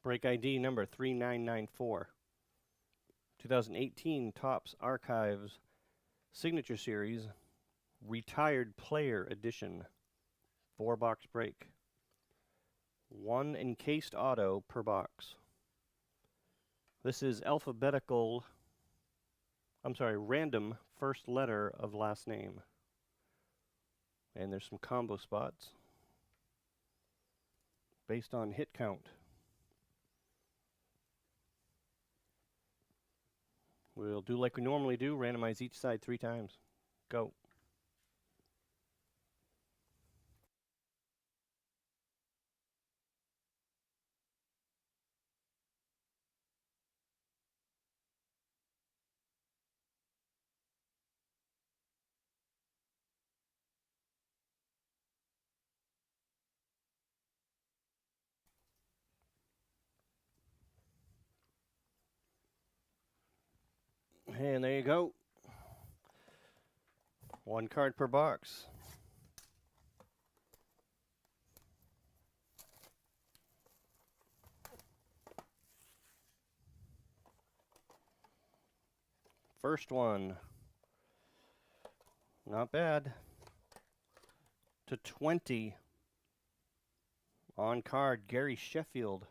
Break ID number 3994. 2018 Topps Archives Signature Series Retired Player Edition. 4-box break. 1 encased auto per box. This is random first letter of last name. And there's some combo spots based on hit count. We'll do like we normally do, randomize each side 3 times. Go. And there you go. 1 card per box. First one. Not bad. /20. On card, Gary Sheffield.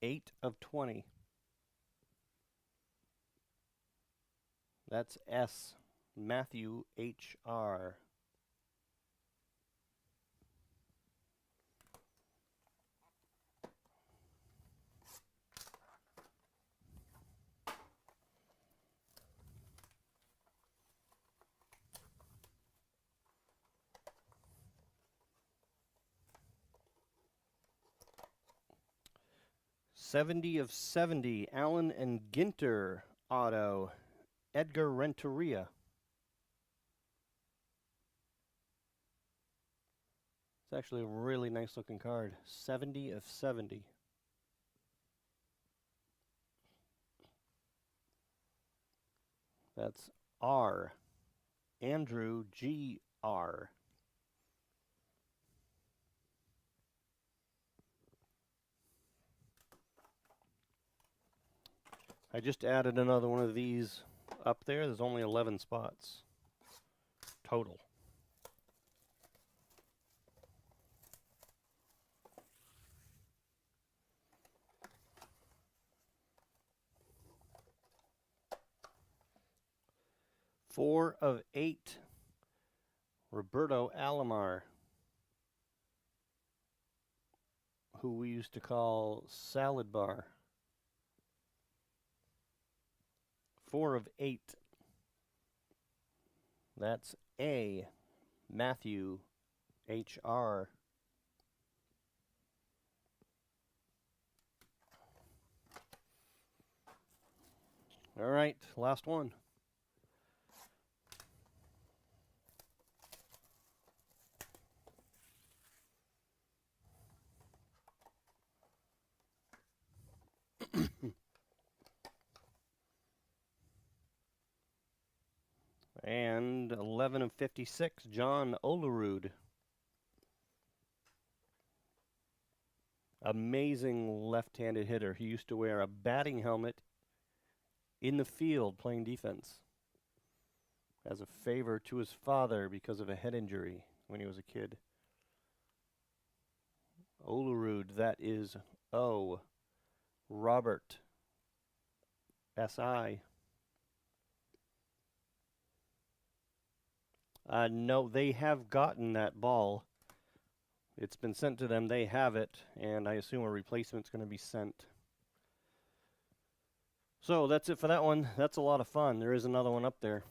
8/20. That's S. Matthew H.R. /70, Allen and Ginter auto, Edgar Renteria. It's actually a really nice looking card. /70. That's R. Andrew G.R. I just added another one of these up there. There's only 11 spots total. /8, Roberto Alomar, who we used to call Salad Bar. 4/8. That's A. Matthew H.R. All right, last one. And 11/56, John Olerud. Amazing left-handed hitter. He used to wear a batting helmet in the field playing defense as a favor to his father because of a head injury when he was a kid. Olerud, that is O. Robert S.I. No, they have gotten that ball. It's been sent to them. They have it, and I assume a replacement's going to be sent. So that's it for that one. That's a lot of fun. There is another one up there.